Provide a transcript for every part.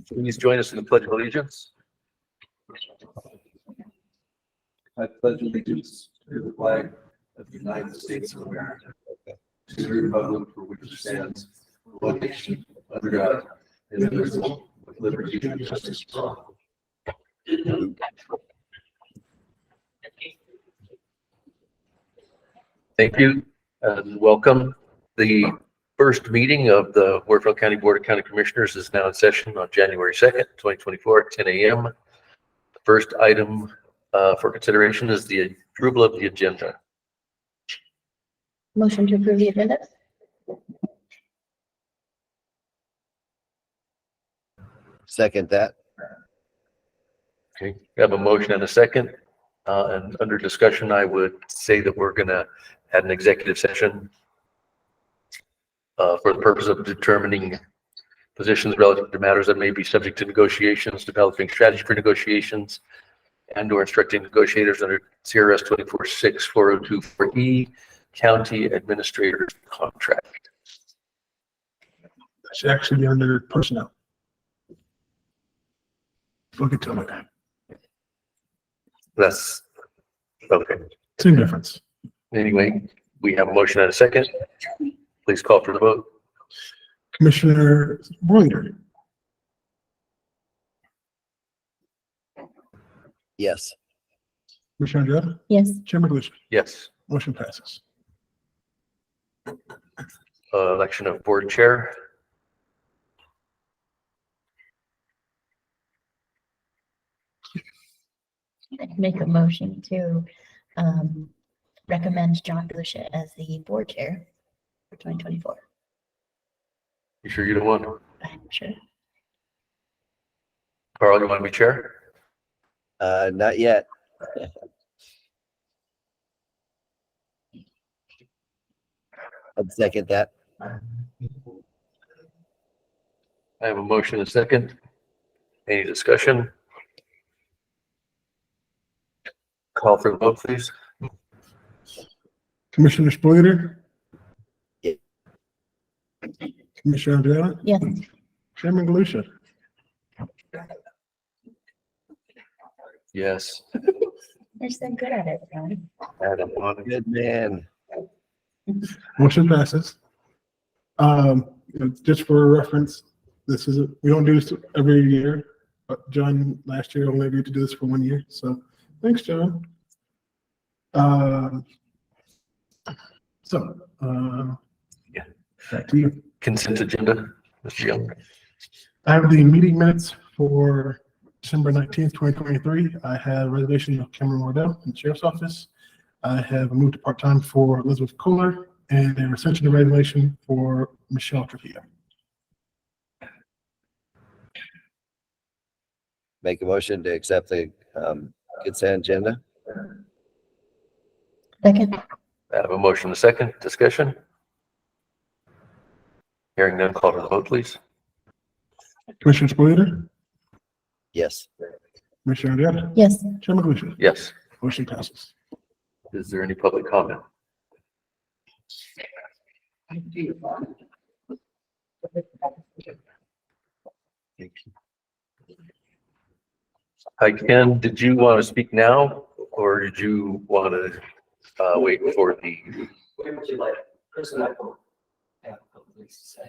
Please join us in the Pledge of Allegiance. I pledge allegiance to the flag of the United States of America, to the republic for which it stands, one nation, under God, indivisible, with liberty and justice for all. Thank you and welcome. The first meeting of the Huerfano County Board of County Commissioners is now in session on January 2nd, 2024 at 10 a.m. The first item for consideration is the approval of the agenda. Motion to approve the agenda? Second that. Okay, we have a motion and a second. And under discussion, I would say that we're going to have an executive session for the purpose of determining positions relative to matters that may be subject to negotiations, developing strategy for negotiations, and or instructing negotiators under CRS 246402-4E, county administrator's contract. That should actually be under personnel. Look at it. That's okay. Same difference. Anyway, we have a motion and a second. Please call for the vote. Commissioner Broider, Yes. Commissioner Andrea, Yes. Chairman Galusha. Yes. Motion passes. Election of board chair. I'd make a motion to recommend John Galusha as the board chair for 2024. You sure you don't want to? I'm sure. Carl, you want to be chair? Not yet. I'd second that. I have a motion and a second. Any discussion? Call for the vote, please. Commissioner Broider. Yeah. Commissioner Andrea, Yes. Chairman Galusha. Yes. You're so good at it, Ron. Adam, on. Good man. Motion passes. Just for reference, we don't do this every year, but John last year only agreed to do this for 1 year. So thanks, John. Yeah. Back to you. Consent agenda, Mr. Young. I have the meeting minutes for December 19th, 2023. I have reservation of Cameron Wardell in the Sheriff's Office. I have moved to part-time for Elizabeth Kohler and a recension of regulation for Michelle Trujillo. Make a motion to accept the consent agenda. Second. I have a motion and a second. Discussion? Hearing none, call for the vote, please. Commissioner Spoileder, Yes. Commissioner Andrea, Yes. Chairman Galusha. Yes. Motion passes. Is there any public comment? Hi, Ken, did you want to speak now or did you want to wait for the Where would you like? Personally, I will have a couple things to say.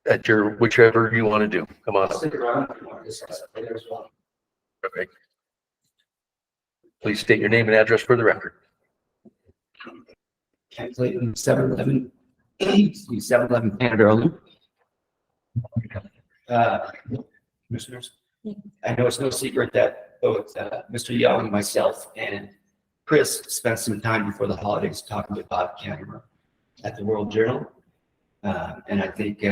at your whichever you want to do? Come on I'll up. stick around if you want to discuss it later as well. Okay. Please state your name and address for the record. Ken Clayton, 711, 711 Canada Loop. Commissioners, I know it's no secret that both Mr. Young, myself, and Chris spent some time before the holidays talking with Bob Cameron at the World Journal. And I think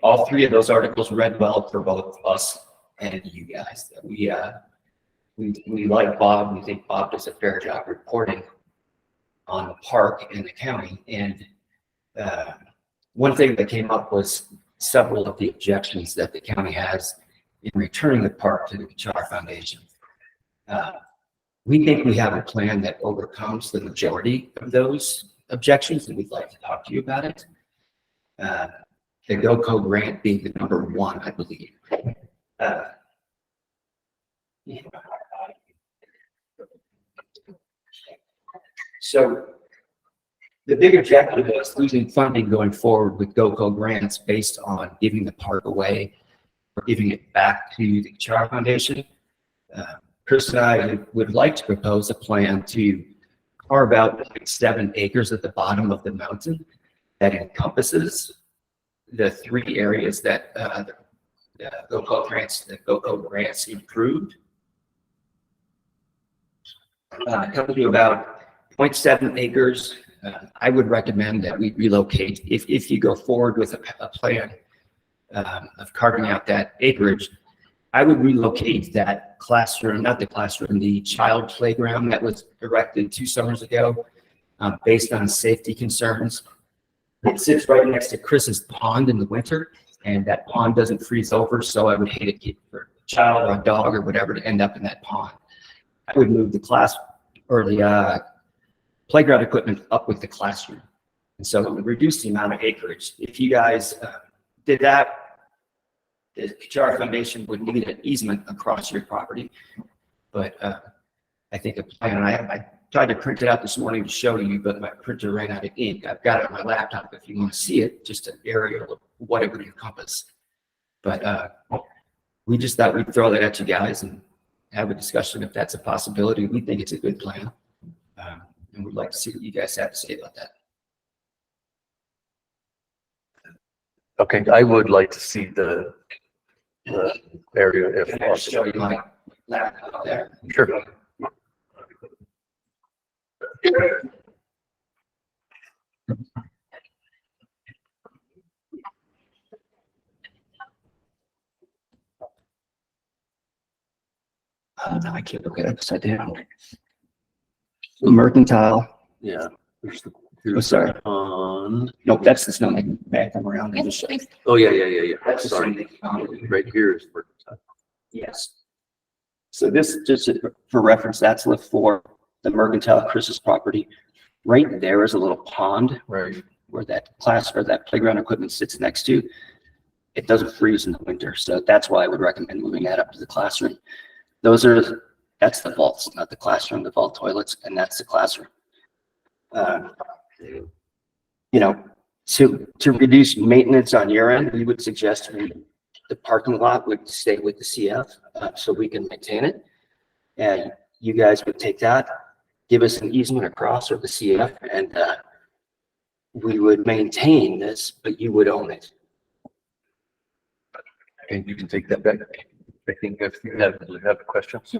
all three of those articles read well for both us and you guys. That we like Bob. We think Bob does a fair job reporting on the park and the county. And one thing that came up was several of the objections that the county has in returning the park to the Char Foundation. We think we have a plan that overcomes the majority of those objections, and we'd like to talk to you about it. the GoCo grant being the number one, I believe. Yeah. So the big objective was losing funding going forward with GoCo grants based on giving the park away or giving it back to the Char Foundation. Chris and I would like to propose a plan to carve out like 7 acres at the bottom of the mountain that encompasses the 3 areas that the GoCo grants improved. It comes to about 0.7 acres. I would recommend that we relocate, if you go forward with a plan of carving out that acreage, I would relocate that classroom, not the classroom, the child playground that was erected 2 summers ago based on safety concerns. It sits right next to Chris's pond in the winter, and that pond doesn't freeze over, so I would hate it for a child or a dog or whatever to end up in that pond. I would move the class or the playground equipment up with the classroom. And so it would reduce the amount of acreage. If you guys did that, the Char Foundation would need an easement across your property. But I think a plan, I tried to print it out this morning to show you, but my printer ran out of ink. I've got it on my laptop if you want to see it, just an area of what it would encompass. But we just thought we'd throw that at you guys and have a discussion if that's a possibility. We think it's a good plan. And we'd like to see what you guys have to say about that. Okay, I would like to see the area if Can I just show possible. you my laptop there? Sure. I can't look at it upside down. Mercantile. Yeah. There's the, Oh, sorry. pond. Nope, that's the snow. Back them around and just show you. Oh, yeah. That's the Sorry. same. Right here is where, Yes. So this, just for reference, that's lift 4, the Mercantile Chris's property. Right there is a little pond right. where that class or that playground equipment sits next to. It doesn't freeze in the winter, so that's why I would recommend moving that up to the classroom. That's the vaults, not the classroom, the vault toilets, and that's the classroom. You know, to reduce maintenance on your end, we would suggest the parking lot would stay with the CF so we can maintain it. And you guys would take that, give us an easement across or the CF, and we would maintain this, but you would own it. And you can take that back. I think if you have questions.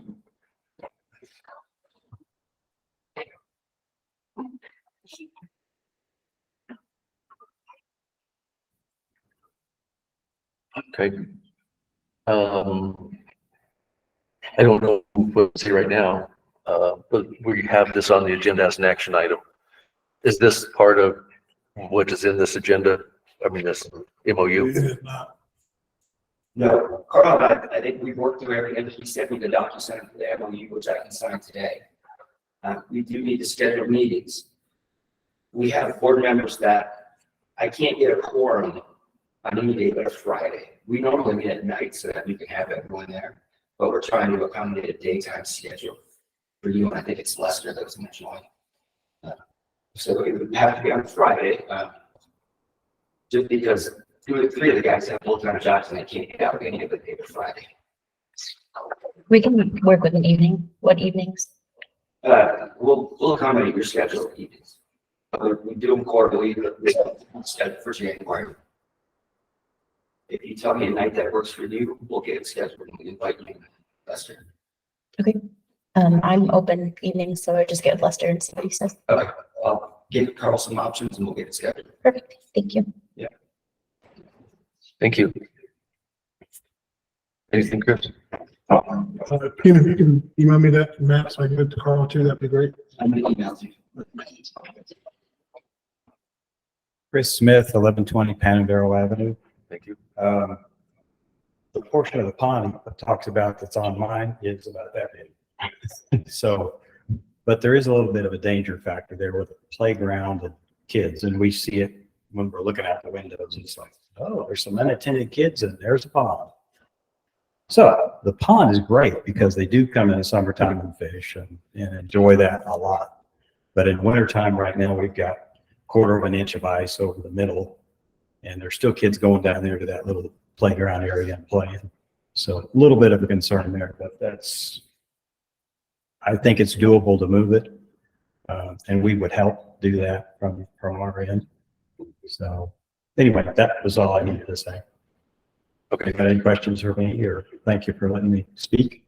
Okay. I don't know what to say right now, but we have this on the agenda as an action item. Is this part of what is in this agenda? I mean, this MOU? It is not. No, Carl, I think we've worked through everything. He sent me the DocuSign for the MOU, which I can sign today. We do need to schedule meetings. We have board members that I can't get a quorum on any day but a Friday. We normally meet at night so that we can have everyone there, but we're trying to accommodate a daytime schedule for you. And I think it's Lester that was mentioning. So it would have to be on Friday, just because 2 or 3 of the guys have full-time jobs and they can't get out any of the day but Friday. We can work with an evening. What evenings? We'll accommodate your schedule evenings. We do them quarterly, but we schedule for January. If you tell me a night that works for you, we'll get it scheduled and we invite you, Lester. I'm open evenings, so I just get with Lester and see what he says. Okay, I'll give Carl some options and we'll get it scheduled. Perfect. Thank you. Thank you. Anything, Chris? Pina, if you can email me that map so I can get it to Carl too, that'd be great. I'm gonna email you. Chris Smith, 1120 Panadero Avenue. Thank you. The portion of the pond it talks about that's on mine is about that big. So, but there is a little bit of a danger factor there with the playground and kids, and we see it when we're looking out the windows. It's like oh, there's some unattended kids and there's a pond. So the pond is great because they do come in the summertime and fish and enjoy that a lot. But in wintertime right now, we've got 1/4 of an inch of ice over the middle, and there's still kids going down there to that little playground area and playing. So a little bit of a concern there, but I think it's doable to move it. And we would help do that from our end. So anyway, that was all I needed to say. Okay. Got any questions for me, or thank you for letting me speak?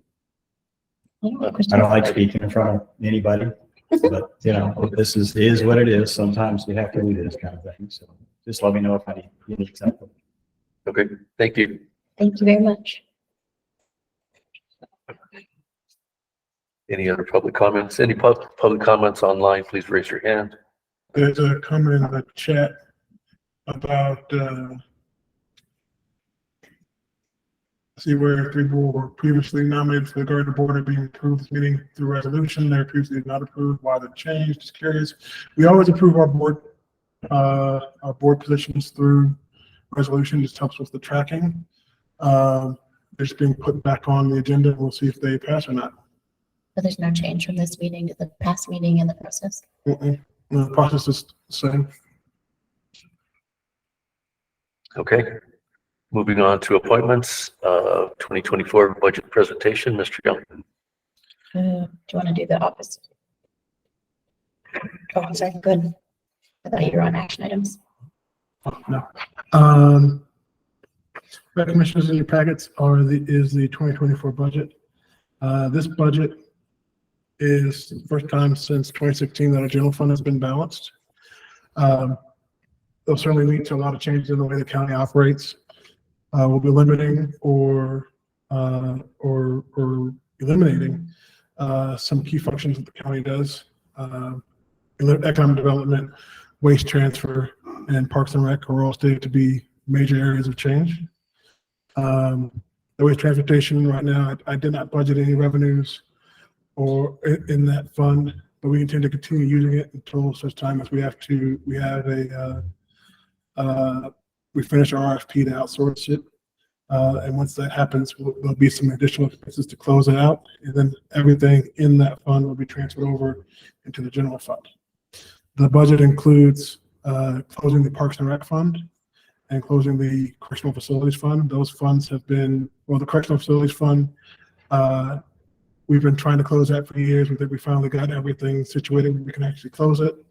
I don't have I questions. don't like speaking in front of anybody, but you know, this is what it is. Sometimes we have to do this kind of thing. So just let me know if you need something. Okay, thank you. Thank you very much. Any other public comments? Any public comments online, please raise your hand. There's a comment in the chat about, see where 3 people were previously nominated for the Garden Board are being approved this meeting through resolution. They're previously not approved. Why the change? Just curious. We always approve our board positions through resolution. Just helps with the tracking. They're just being put back on the agenda, and we'll see if they pass or not. But there's no change from this meeting to the past meeting in the process. The process is the same. Okay. Moving on to appointments, 2024 budget presentation, Mr. Young. Do you want to do the office? Oh, I'm sorry. Good. I thought you were on action items. No. Commissioners, in your packets is the 2024 budget. This budget is the first time since 2016 that our general fund has been balanced. It'll certainly lead to a lot of changes in the way the county operates. We'll be limiting or eliminating some key functions that the county does. Economic development, waste transfer, and parks and rec are all stated to be major areas of change. The waste transportation right now, I did not budget any revenues or in that fund, but we intend to continue using it until such time as we finish our RFP to outsource it. And once that happens, there'll be some additional expenses to close it out. And then everything in that fund will be transferred over into the general fund. The budget includes closing the Parks and Rec Fund and closing the Correctional Facilities Fund. Those funds have been, well, the Correctional Facilities Fund, we've been trying to close that for years. We think we finally got everything situated where we can actually close it.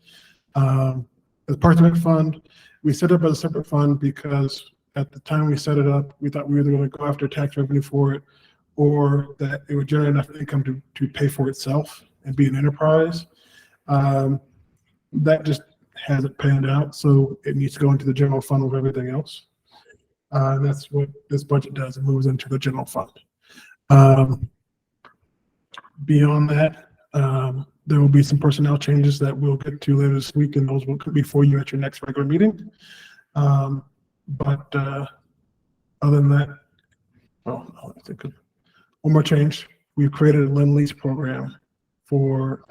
The Parks and Rec Fund, we set up as a separate fund because at the time we set it up, we thought we were either going to go after tax revenue for it or that it would generate enough income to pay for itself and be an enterprise. That just hasn't panned out, so it needs to go into the general fund with everything else. That's what this budget does. It moves into the general fund. Beyond that, there will be some personnel changes that we'll get to later this week, and those will be for you at your next regular meeting. But other than that, well, I think of one more change. We've created a lend-lease program for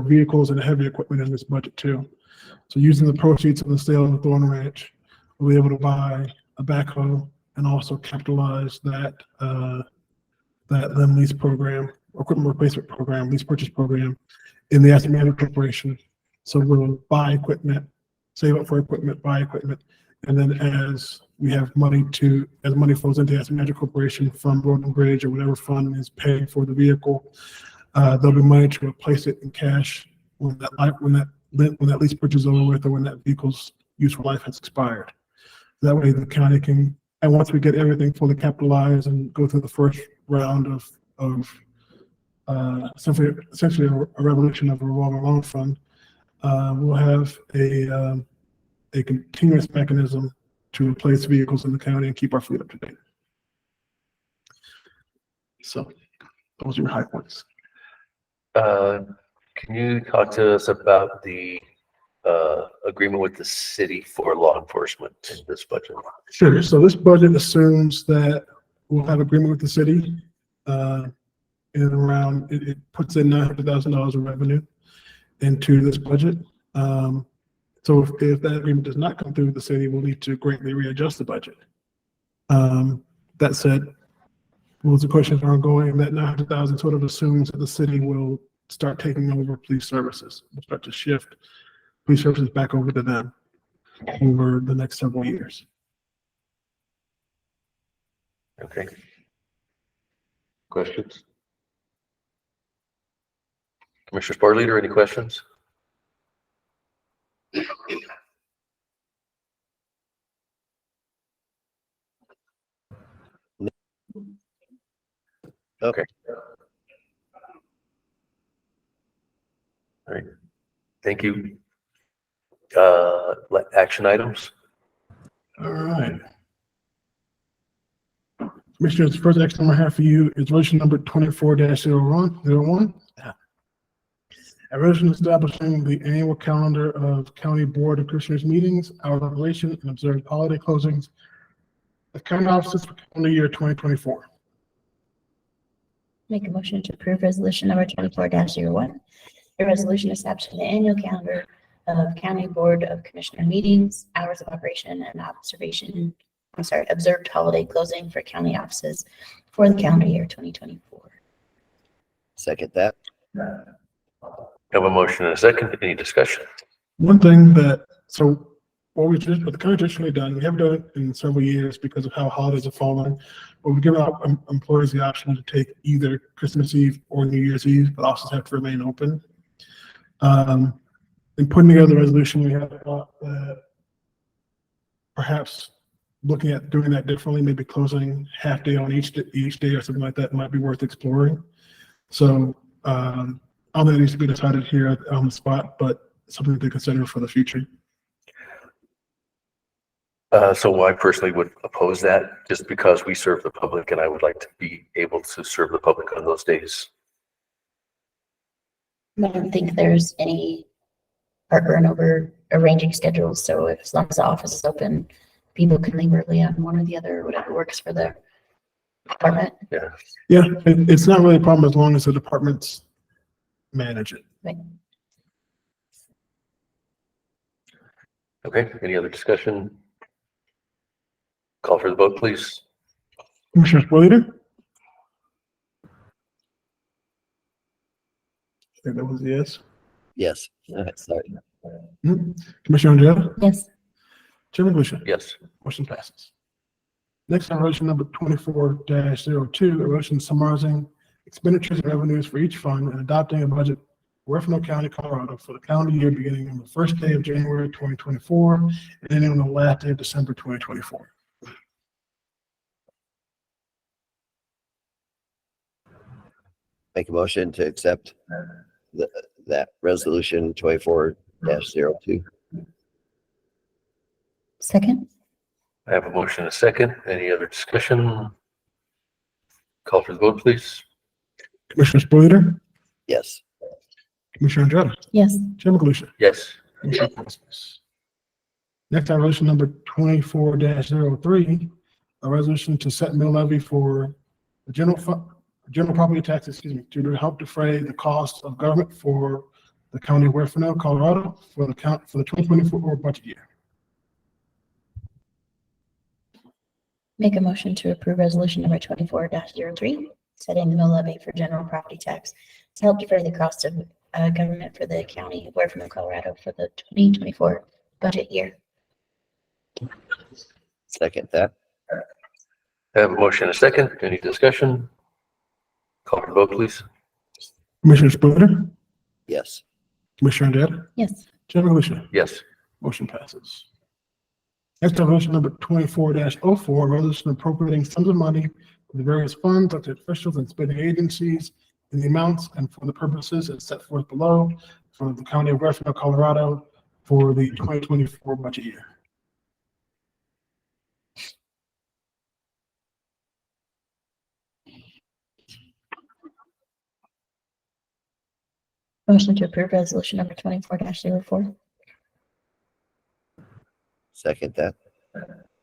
vehicles and heavy equipment in this budget too. So using the proceeds of the sale of the Thorn Ranch, we'll be able to buy a backhoe and also capitalize that lend-lease program, equipment replacement program, lease purchase program in the Asset Management Corporation. So we'll buy equipment, save up for equipment, buy equipment, and then as we have money as money flows into the Asset Management Corporation from Road and Bridge or whatever fund is paying for the vehicle, there'll be money to replace it in cash when that lease purchase is over with or when that vehicle's useful life has expired. That way the county can, and once we get everything fully capitalized and go through the first round of essentially a revolution of a revolving loan fund, we'll have a continuous mechanism to replace vehicles in the county and keep our fleet up to date. So those are your high points. Can you talk to us about the agreement with the city for law enforcement in this budget? Sure. So this budget assumes that we'll have agreement with the city in around, it puts in $900,000 of revenue into this budget. So if that agreement does not come through, the city will need to greatly readjust the budget. That said, rules and questions are ongoing. That 900,000 sort of assumes that the city will start taking over police services. We'll start to shift police services back over to them over the next several years. Okay. Questions? Commissioner Sport Leader, any questions? Okay. All right. Thank you. Action items. All right. Commissioners, the first action I have for you is resolution number 24-01. A resolution establishing the annual calendar of County Board of Commissioners meetings, hours of operation, and observed holiday closings of county offices for calendar year 2024. Make a motion to approve resolution number 24-01. A resolution establishing the annual calendar of County Board of Commissioner meetings, hours of operation, and observed holiday closing for county offices for the calendar year 2024. Second that. Have a motion and a second. Any discussion? One thing what the county traditionally done, we haven't done it in several years because of how holidays have fallen, but we've given our employees the option to take either Christmas Eve or New Year's Eve, but offices have to remain open. In putting together the resolution, we have thought that perhaps looking at doing that differently, maybe closing half day on each day or something like that might be worth exploring. So I don't think it needs to be decided here on the spot, but something to consider for the future. So I personally would oppose that just because we serve the public and I would like to be able to serve the public on those days. I don't think there's any heartburn over arranging schedules, so as long as the office is open, people can leave early on one or the other, whatever works for the department. Yeah. Yeah, it's not really a problem as long as the departments manage it. Right. Okay. Any other discussion? Call for the vote, please. Commissioner Spillier? I think that was a yes. Yes. Sorry. Commissioner Angela? Yes. Chairman Glusha? Yes. Motion passes. Next on resolution number 24-02, a resolution summarizing expenditures and revenues for each fund and adopting a budget for Huerfano County, Colorado for the calendar year beginning on the first day of January 2024 and ending on the last day of December 2024. Make a motion to accept that resolution 24-02. Second? I have a motion and a second. Any other discussion? Call for the vote, please. Commissioner Spillier? Yes. Commissioner Angela? Yes. Chairman Glusha? Yes. Motion passes. Next on resolution number 24-03, a resolution to set mill levy for the general property tax, to help defray the cost of government for the county of Huerfano, Colorado for the 2024 budget year. Make a motion to approve resolution number 24-03, setting the mill levy for general property tax to help defray the cost of government for the county of Huerfano, Colorado for the 2024 budget year. Second that. I have a motion and a second. Any discussion? Call for the vote, please. Commissioner Spillier? Yes. Commissioner Angela? Yes. Chairman Glusha? Yes. Motion passes. Next on resolution number 24-04, resolution appropriating sums of money for the various funds, elected officials, and spending agencies in the amounts and for the purposes as set forth below for the county of Huerfano, Colorado for the 2024 budget year. Motion to approve resolution number 24-04. Second that.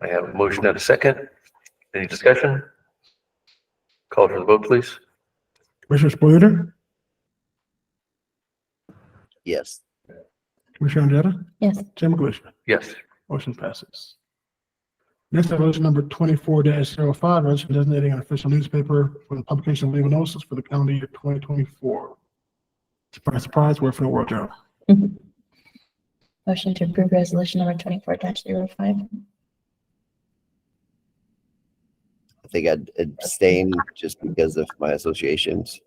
I have a motion and a second. Any discussion? Call for the vote, please. Commissioner Spillier? Yes. Commissioner Odetta? Yes. Chair Galusha? Yes. Motion passes. Next, resolution number 24-05, resolution designating an official newspaper for the publication of legal notices for the calendar year 2024. Surprise, surprise, Huerfano World Journal. Motion to approve resolution number 24-05. I think I'd abstain just because of my associations.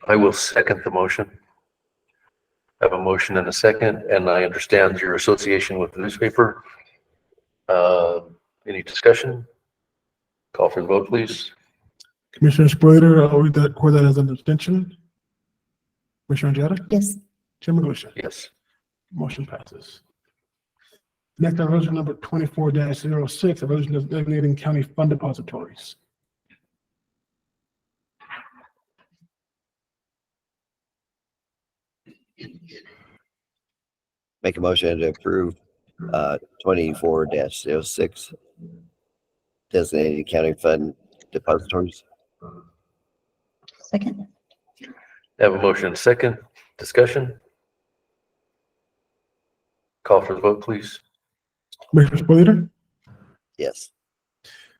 I will second the motion. I have a motion and a second, and I understand your association with the newspaper. Any discussion? Call for the vote, please. Commissioner Splitter, I'll record that as an abstention. Commissioner Odetta? Yes. Chair Galusha? Yes. Motion passes. Next, resolution number 24-06, a resolution designating county fund depositories. Make a motion to approve 24-06 designated county fund depositories. Second. I have a motion and a second. Discussion? Call for the vote, please. Commissioner Splitter? Yes.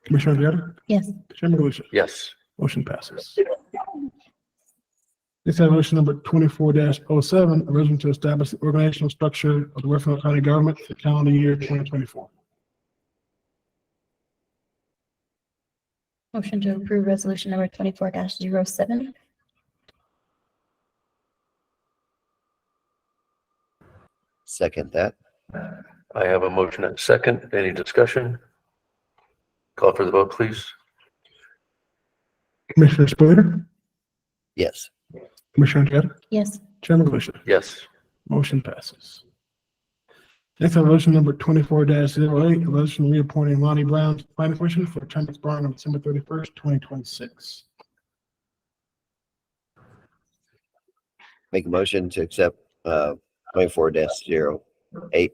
Commissioner Odetta? Yes. Chair Galusha? Yes. Motion passes. Next, resolution number 24-07, a resolution to establish the organizational structure of the Huerfano County government for calendar year 2024. Motion to approve resolution number 24-07. Second that. I have a motion and a second. Any discussion? Call for the vote, please. Commissioner Splitter? Yes. Commissioner Odetta? Yes. Chair Galusha? Yes. Motion passes. Next, resolution number 24-08, a resolution reappointing Lonnie Brown to the Planning Commission for a term expiring on December 31st, 2026. Make a motion to accept 24-08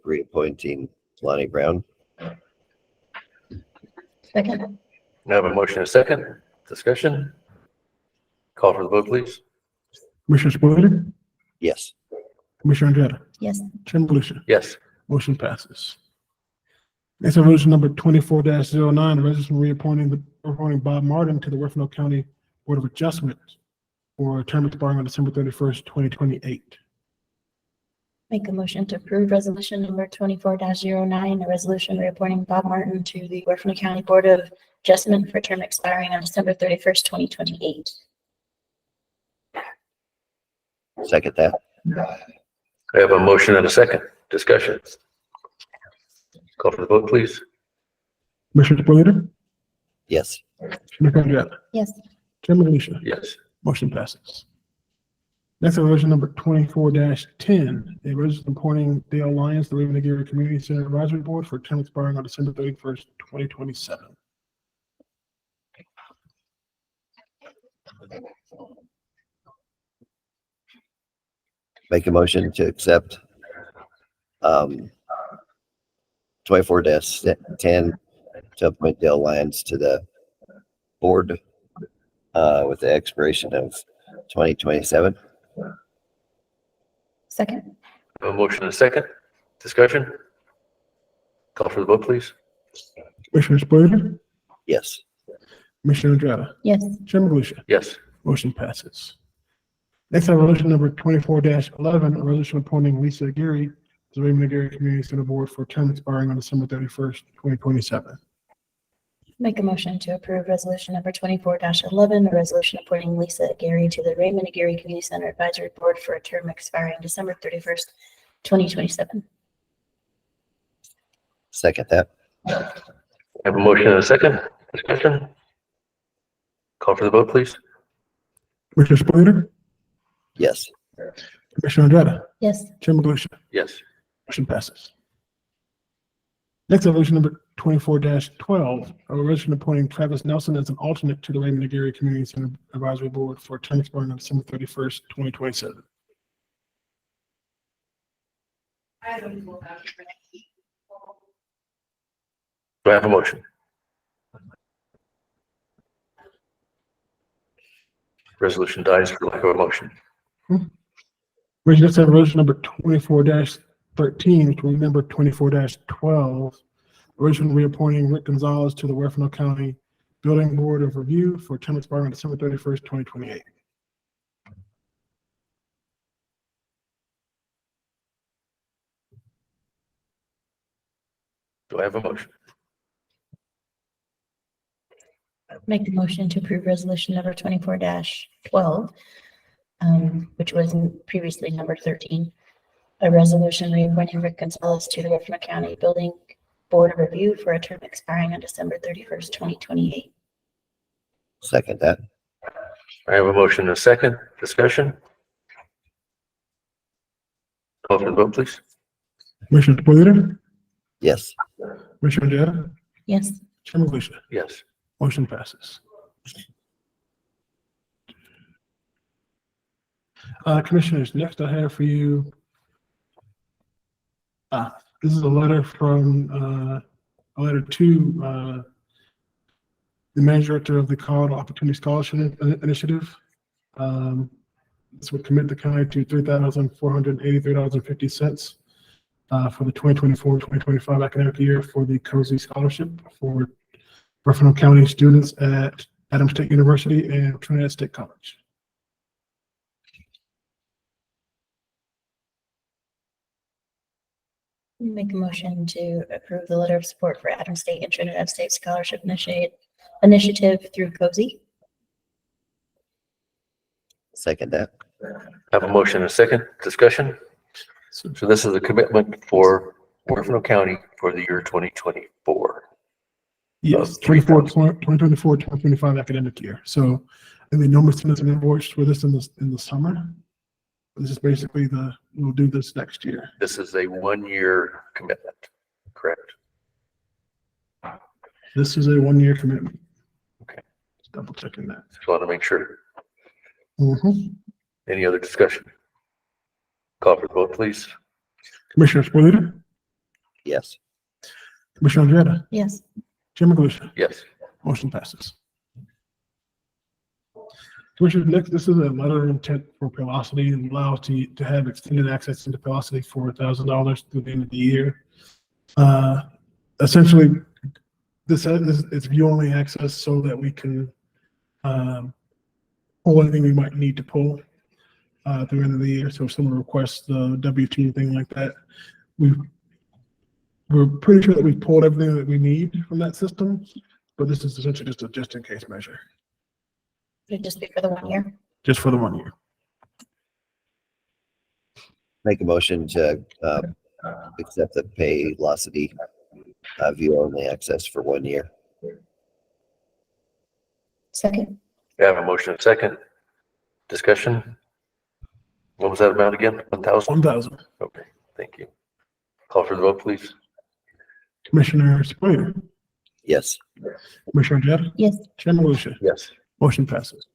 reappointing Lonnie Brown. Second. I have a motion and a second. Discussion? Call for the vote, please. Commissioner Splitter? Yes. Commissioner Odetta? Yes. Chair Galusha? Yes. Motion passes. Next, resolution number 24-09, a resolution reappointing Bob Martin to the Huerfano County Board of Adjustment for a term expiring on December 31st, 2028. Make a motion to approve resolution number 24-09, a resolution reappointing Bob Martin to the Huerfano County Board of Adjustment for a term expiring on December 31st, 2028. Second that. I have a motion and a second. Discussion? Call for the vote, please. Commissioner Splitter? Yes. Commissioner Odetta? Yes. Chair Galusha? Yes. Motion passes. Next, resolution number 24-10, a resolution appointing Dale Lyons to the Raven Area Community Center Advisory Board for a term expiring on December 31st, 2027. Make a motion to accept 24-10 to appoint Dale Lyons to the board with the expiration of 2027. Second. I have a motion and a second. Discussion? Call for the vote, please. Commissioner Splitter? Yes. Commissioner Odetta? Yes. Chair Galusha? Yes. Motion passes. Next, resolution number 24-11, a resolution appointing Lisa Aguirre to the Raven Area Community Center Board for a term expiring on December 31st, 2027. Make a motion to approve resolution number 24-11, a resolution appointing Lisa Aguirre to the Raymond Aguirre Community Center Advisory Board for a term expiring December 31st, 2027. Second that. I have a motion and a second. Discussion? Call for the vote, please. Commissioner Splitter? Yes. Commissioner Odetta? Yes. Chair Galusha? Yes. Motion passes. Next, resolution number 24-12, a resolution appointing Travis Nelson as an alternate to the Raymond Aguirre Community Center Advisory Board for a term expiring on December 31st, 2027. Do I have a motion? Resolution dies for lack of a motion. We just have resolution number 24-13, 13, which will be number 24-12, resolution reappointing Rick Gonzalez to the Huerfano County Building Board of Review for a term expiring on December 31st, 2028. Do I have a motion? Make the motion to approve resolution number 24-12, which was previously number 13. A resolution reappointing Rick Gonzalez to the Huerfano County Building Board of Review for a term expiring on December 31st, 2028. Second that. I have a motion and a second. Discussion? Call for the vote, please. Commissioner Spillier, Yes. Commissioner Jetta, Yes. Chairman Gleason. Yes. Motion passes. Commissioners, next I have for you. This is a letter to the manager director of the College Opportunity Scholarship Initiative. This would commit the county to $3,483.50 for the 2024-2025 academic year for the COSI scholarship for Huerfano County students at Adams State University and Trinidad State College. Make a motion to approve the letter of support for Adams State and Trinidad State Scholarship Initiative through COSI. Second that. I have a motion and a second. Discussion? So this is a commitment for Huerfano County for the year 2024. Yes, 2024-2025 academic year. So, and they normally send us an invoice for this in the summer. This is basically we'll do this next year. This is a 1-year commitment, correct? This is a 1-year commitment. Okay. Just double checking that. Just want to make sure. Mhm. Any other discussion? Call for the vote, please. Commissioner Spillier, Yes. Commissioner Jetta, Yes. Chairman Gleason. Yes. Motion passes. Commissioner, next, this is a letter of intent for Paylocity and allows to have extended access into Paylocity for $1,000 through the end of the year. Essentially, this is view-only access so that we can pull anything we might need to pull through the end of the year. So if someone requests the W-2 thing like that, we're pretty sure that we've pulled everything that we need from that system, but this is essentially just a just-in-case measure, Would it just be for the 1 year? just for the 1 year. Make a motion to accept the Paylocity view-only access for 1 year. Second. We have a motion and a second. Discussion? What was that amount again? 1,000? 1,000. Okay, thank you. Call for the vote, please. Commissioner Spillier, Yes. Commissioner Jetta, Yes. Chairman Lucia. Yes. Motion passes.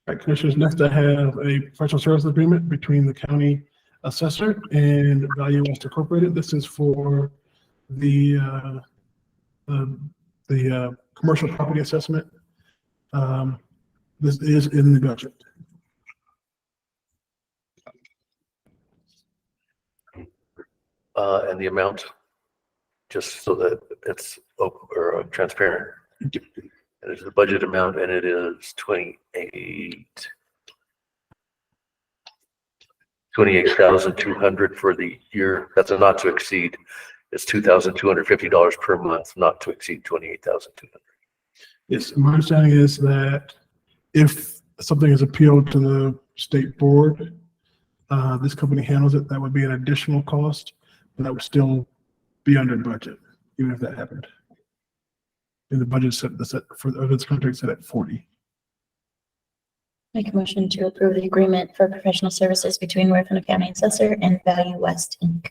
All right, Commissioners, next I have a professional service agreement between the county assessor and Value West Incorporated. This is for the commercial property assessment. This is in the budget. And the amount, just so that it's open or transparent. It is the budget amount and it is 28,200 for the year. That's a not to exceed. It's $2,250 per month, not to exceed 28,200. Yes, my understanding is that if something is appealed to the state board, this company handles it. That would be an additional cost, but that would still be under budget, even if that happened. And the budget set for this contract set at 40. Make a motion to approve the agreement for professional services between Huerfano County Assessor and Value West Inc.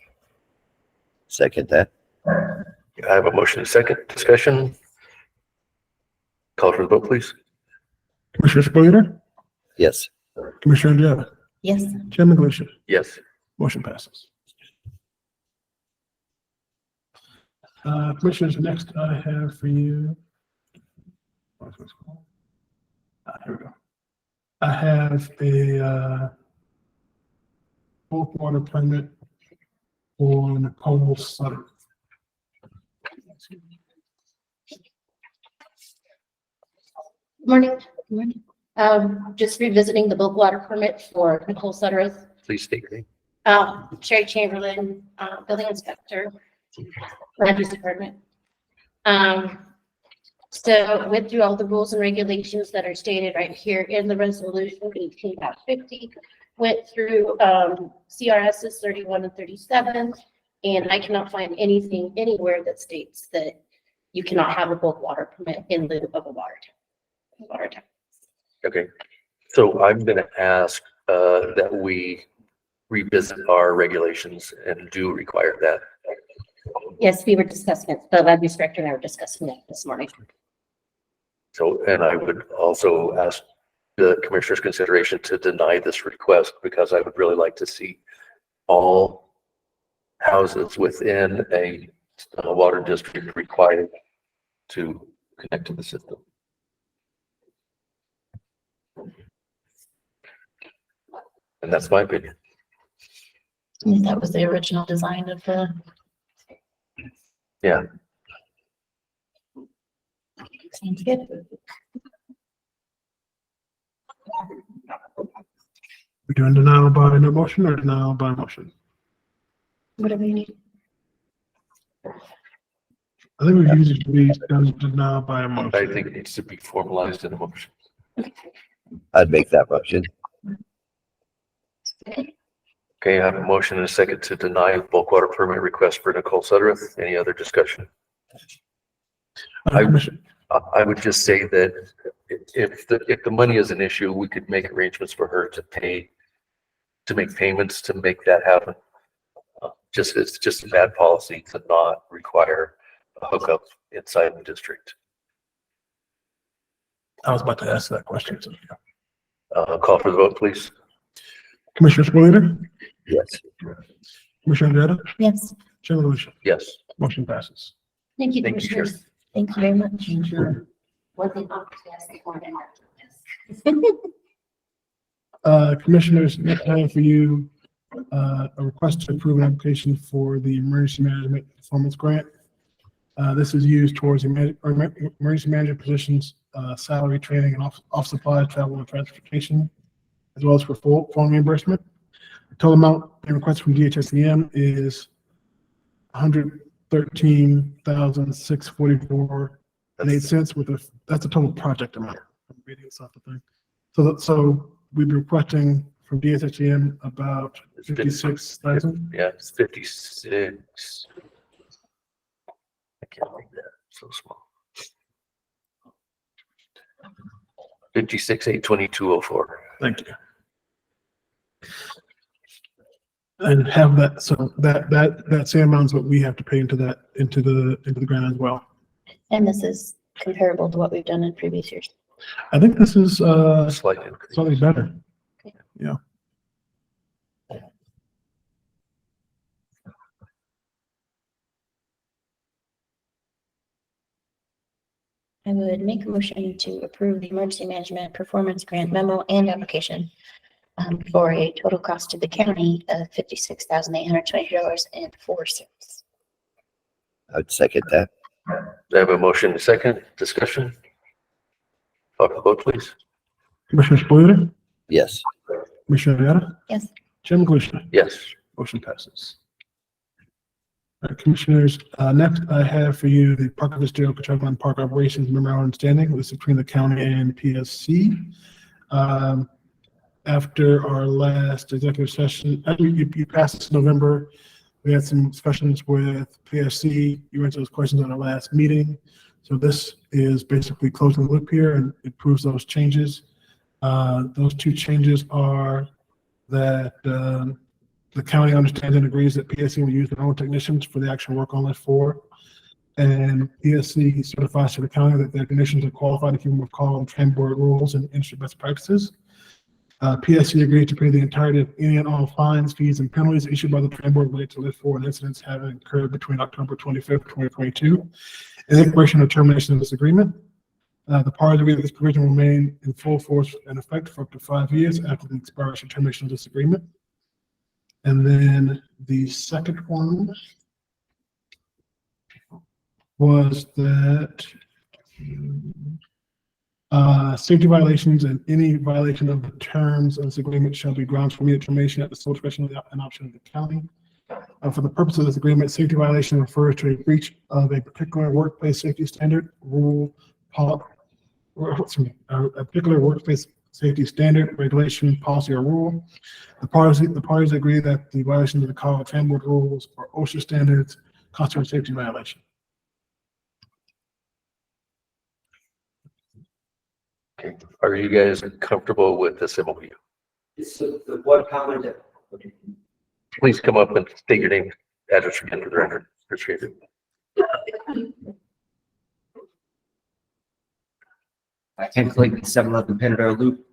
Second that. I have a motion and a second. Discussion? Call for the vote, please. Commissioner Spillier, Yes. Commissioner Jetta, Yes. Chairman Gleason. Yes. Motion passes. Commissioners, next I have for you. Here we go. I have a full water permit for Nicole Sutter. Morning. Morning. Just revisiting the bulk water permit for Nicole Suttereth, Please state your name. Sherry Chamberlain, building inspector, land use department. So went through all the rules and regulations that are stated right here in the resolution, 18.50. Went through, CRS's 31 and 37, and I cannot find anything anywhere that states that you cannot have a bulk water permit in lieu of a water tank. Okay, so I'm gonna ask that we revisit our regulations and do require that. Yes, we were discussing it. The land use director and I were discussing it this morning. So, and I would also ask the commissioner's consideration to deny this request, because I would really like to see all houses within a water district required to connect to the system. And that's my opinion. I mean, that was the original design of the. Yeah. Seems good. We're doing denial by no motion or denial by motion? Whatever you need. I think we usually be done denial by a motion. I think it needs to be formalized in a motion. I'd make that motion. Okay, I have a motion and a second to deny the bulk water permit request for Nicole Suttereth. Any other discussion? I would just say that if the money is an issue, we could make arrangements for her to make payments to make that happen. It's just a bad policy to not require a hookup inside the district. I was about to ask that question. So, yeah. Call for the vote, please. Commissioner Spillier, Yes. Commissioner Odetta, Yes, Chairman Lucia, Yes. motion passes. Thank you, Thank you, Chair. commissioners. thank you very much. One thing I'll ask before that. Commissioners, next time for you, a request to approve an application for the emergency management performance grant. This is used towards emergency management positions, salary, training, and off supply, travel, and transportation, as well as for full reimbursement. The total amount being requested from DHSEM is $113,644.08 that's the total project amount. I'm reading this off the thing. So we've been requesting from DHSEM about 56,000. Yeah, it's 56. I can't read that, so small. 56,822.04. Thank you. And have that, so that same amount is what we have to pay into the grant as well. And this is comparable to what we've done in previous years. I think this is Slight increase. something better. I would make a motion to approve the emergency management performance grant memo and application for a total cost to the county of $56,820.04. I'd second that. I have a motion and a second. Discussion? Call for the vote, please. Commissioner Spillier, Yes. Commissioner Odetta, Yes, Chairman Lucia, Yes. motion passes. All right, Commissioners, next I have for you the Park Vista Catawba Park Operations Memorandum of Understanding. This is between the county and PSC. After our last executive session, you passed this in November. We had some discussions with PSC. You answered those questions on our last meeting. So this is basically closing the loop here and it proves those changes. Those two changes are that the county understands and agrees that PSC will use their own technicians for the actual work on List 4. And PSC certifies to the county that their technicians are qualified to keep them with call and train board rules and industry best practices. PSC agreed to pay the entirety of any and all fines, fees, and penalties issued by the train board related to List 4 and incidents having occurred between October 25th, 2022, and the expiration or termination of this agreement. The parties agree that this provision will remain in full force and effect for up to 5 years after the expiration or termination of this agreement. And then the second one was that safety violations and any violation of the terms of this agreement shall be grounds for immediate termination at the sole discretion of an option of the county. For the purpose of this agreement, safety violation refers to a breach of a particular workplace safety standard, rule, a particular workplace safety standard, regulation, policy, or rule. The parties agree that the violation of the Colorado Tram Board rules or OSHA standards constitute a safety violation. Okay. Are you guys comfortable with this MOU? So the one comment that, okay. Please come up and state your name, address again for the record. Appreciate it. Ken Clayton, 711 Panadero Loop,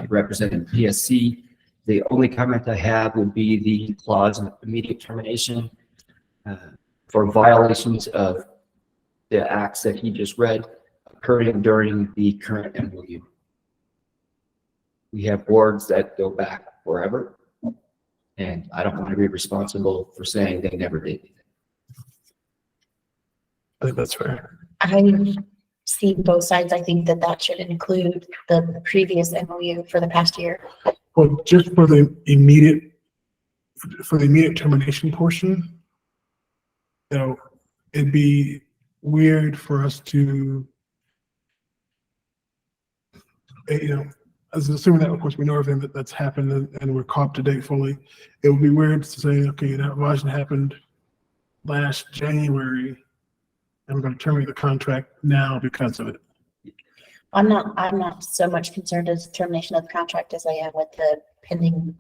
representing PSC. The only comment I have would be the clause of immediate termination for violations of the acts that he just read occurring during the current MOU. We have boards that go back forever, and I don't want to be responsible for saying they never did anything. I think that's fair. I see both sides. I think that that should include the previous MOU for the past year. Well, just for the immediate termination portion, you know, it'd be weird for us to, you know, as assuming that, of course, we know everything that's happened and we're caught to date fully. It would be weird to say, okay, that violation happened last January, and we're going to terminate the contract now because of it. I'm not so much concerned as termination of the contract as I am with the pending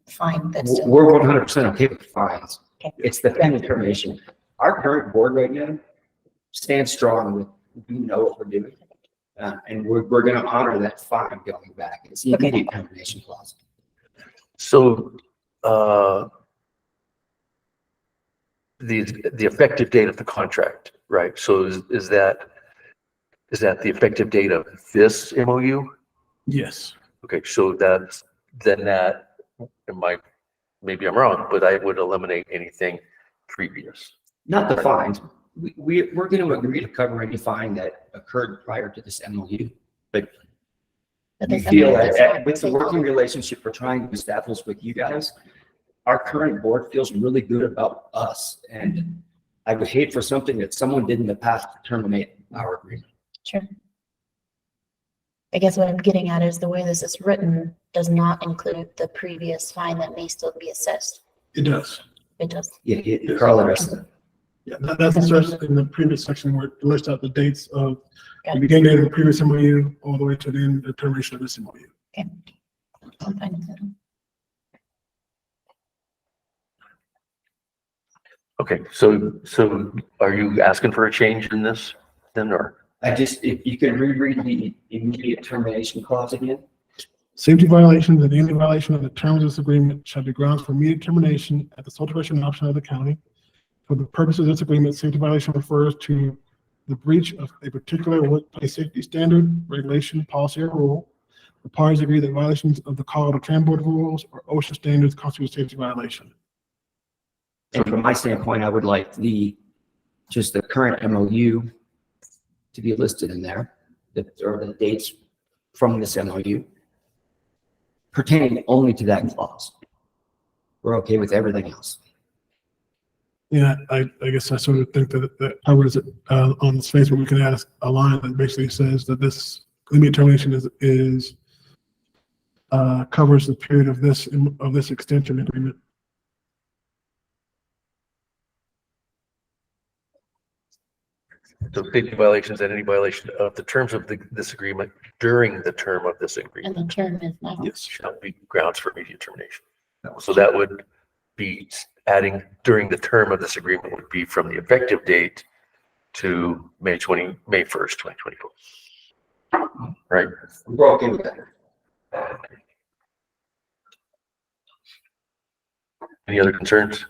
fine that's still. We're 100% okay with fines. Okay. It's the pending termination. Our current board right now stands strong with, we know what we're doing. And we're going to honor that fine going back. It's the Okay. immediate termination clause. So, the effective date of the contract, right? So is that the effective date of this MOU? Yes. Okay, so maybe I'm wrong, but I would eliminate anything previous. Not the fines. We're going to agree to cover any fine that occurred prior to this MOU. But But we this feel MOU that does not with the say working that. relationship we're trying to establish with you guys, our current board feels really good about us. And I would hate for something that someone did in the past to terminate our agreement. Sure. I guess what I'm getting at is the way this is written does not include the previous fine that may still be assessed. It does. It does. Yeah, Carl addressed that. Yeah, that's addressed in the previous section where it lists out the dates of Got the it. beginning date of the previous MOU all the way to the end, the termination of this MOU. Okay. I'm fine with that. Okay, so are you asking for a change in this then, or? If you could reread the immediate termination clause again. Safety violations and any violation of the terms of this agreement shall be grounds for immediate termination at the sole discretion and option of the county. For the purpose of this agreement, safety violation refers to the breach of a particular workplace safety standard, regulation, policy, or rule. The parties agree that violations of the Colorado Tram Board rules or OSHA standards constitute a safety violation. And from my standpoint, I would like just the current MOU to be listed in there, or the dates from this MOU pertaining only to that clause. We're okay with everything else. Yeah, I guess I sort of think that covers it on the space where we can add a line that basically says that this immediate termination is covers the period of this extension agreement. So safety violations and any violation of the terms of this agreement during the term of this And agreement the term is now. Yes. shall be grounds for immediate termination. So that would be adding during the term of this agreement would be from the effective date to May 1st, 2024. Right? We're okay with that. Any other concerns?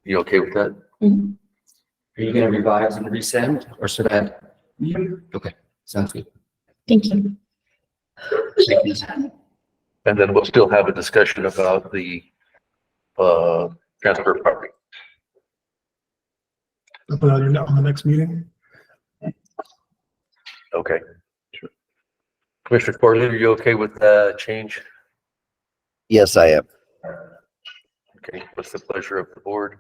You okay with that? Mhm. Are you going to revise and resend, or should I? Okay, sounds good. Thank you. And then we'll still have a discussion about the transfer of property. I'll put that on the next meeting. Okay. Commissioner Corley, are you okay with the change? Yes, I am. Okay, what's the pleasure of the board?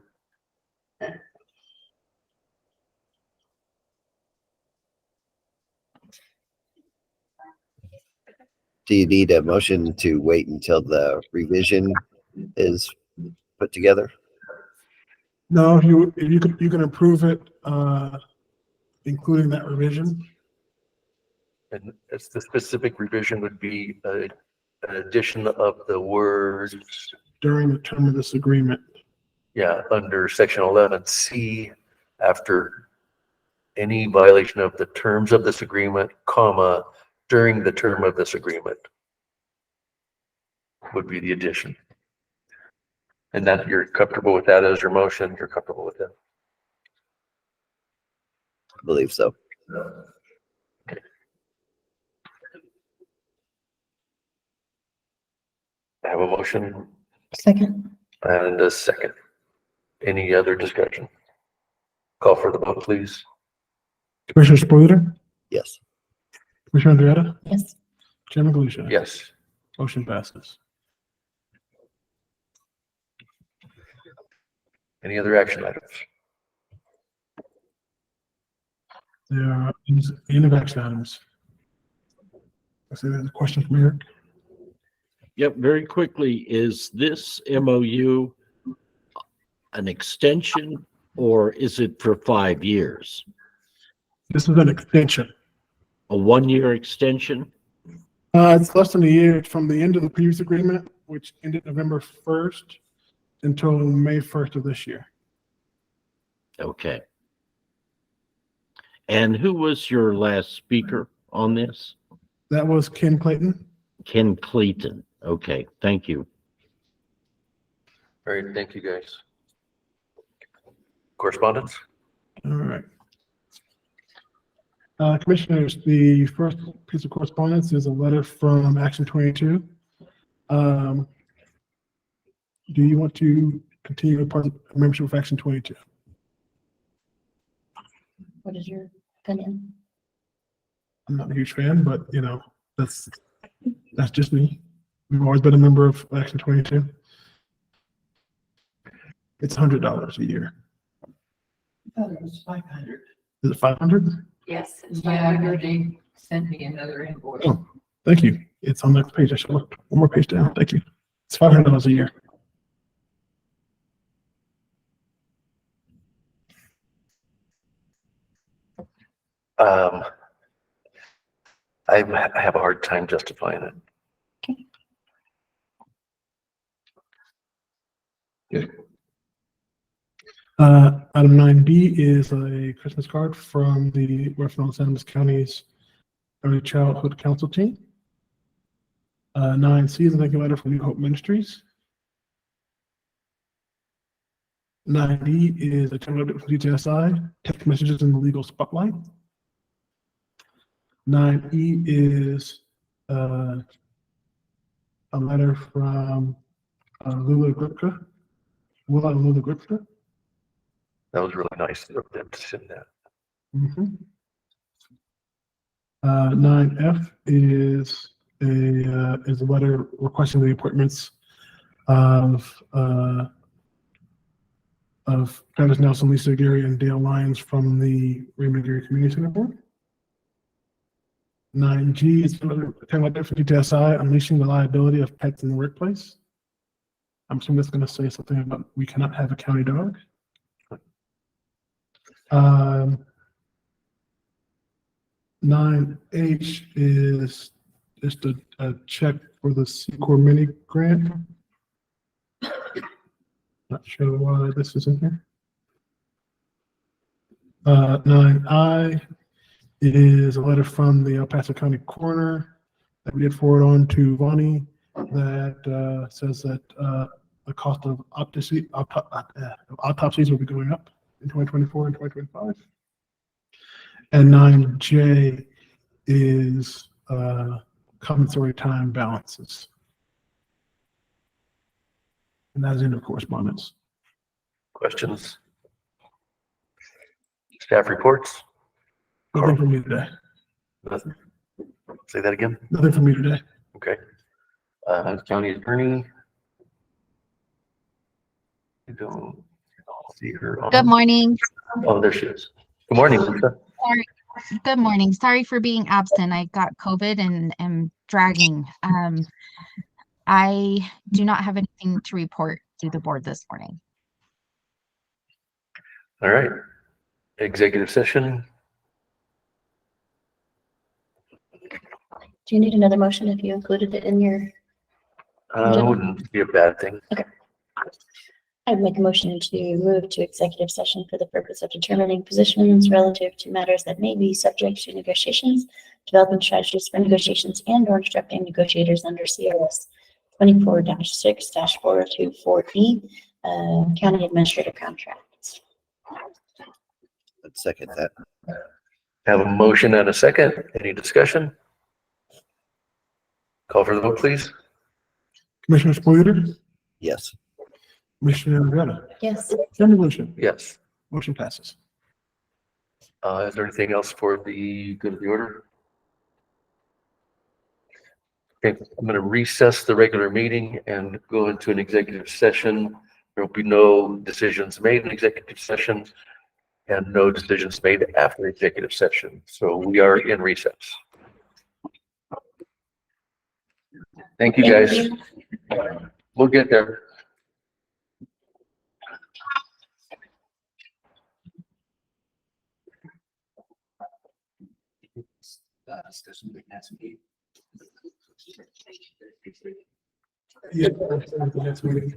Do you need a motion to wait until the revision is put together? No, if you can approve it, including that revision. And it's the specific revision would be an addition of the words, During the term of this agreement. yeah, under section 11C, after any violation of the terms of this agreement, comma, during the term of this agreement would be the addition. And that you're comfortable with that as your motion, you're comfortable with that? I believe so. I have a motion Second. and a second. Any other discussion? Call for the vote, please. Commissioner Spillier, Yes. Commissioner Andreetta, Yes. Chairman Galusha. Yes. Motion passes. Any other action items? There are any of action items. I see there's a question from Eric. Yep, very quickly, is this MOU an extension or is it for 5 years? This is an extension. A 1-year extension? It's less than a year from the end of the previous agreement, which ended November 1st until May 1st of this year. Okay. And who was your last speaker on this? That was Ken Clayton. Ken Clayton. Okay, thank you. All right, thank you, guys. Correspondence? All right. Commissioners, the first piece of correspondence is a letter from Action 22. Do you want to continue with part of membership of Action 22? What is your opinion? I'm not a huge fan, but you know, that's just me. We've always been a member of Action 22. It's $100 a year. I thought it was 500. Is it 500? Yes. Yeah, I heard they sent me another invoice. Oh, thank you. It's on the next page. I should look one more page down. Thank you. It's $500 a year. I have a hard time justifying it. Item 9B is a Christmas card from the Huerfano and San Luis County's Early Childhood Council team. 9C is a thank you letter from New Hope Ministries. 9D is a template from DTSI, text messages in the legal spotlight. 9E is a letter from Lula Gripka. Lula Gripka. That was really nice of them to send that. 9F is a letter requesting the appointments of Travis Nelson, Lisa Gary, and Dale Lyons from the Raymond Gary Community Center Board. 9G is another letter for DTSI, unleashing the liability of pets in the workplace. I'm assuming that's going to say something about we cannot have a county dog. 9H is just a check for the Secor mini grant. Not sure why this is in here. 9I is a letter from the El Paso County Coroner that we did forward on to Vonnie that says that the cost of autopsies will be going up in 2024 and 2025. And 9J is compensatory time balances. And that is the end of correspondence. Questions? Staff reports? Nothing from me today. Nothing. Say that again? Nothing from me today. Okay. County attorney? I don't see her on. Good morning. Oh, there she is. Good morning, Lisa. Sorry. Good morning. Sorry for being absent. I got COVID and am dragging. I do not have anything to report to the board this morning. All right. Executive session. Do you need another motion if you included it in your, Wouldn't be a bad thing. I'd make a motion to move to executive session for the purpose of determining positions relative to matters that may be subject to negotiations, developing strategies for negotiations and or instructing negotiators under CRS 24-6-4024E, county administrative contracts. I'd second that. Have a motion and a second. Any discussion? Call for the vote, please. Commissioner Spillier, Yes. Commissioner Rivera, Yes. Chairman Lucia, Yes. motion passes. Is there anything else for the good of the order? Okay, I'm going to recess the regular meeting and go into an executive session. There will be no decisions made in executive session and no decisions made after executive session. So we are in recess. Thank you, guys. We'll get there. Yeah, that's the next meeting.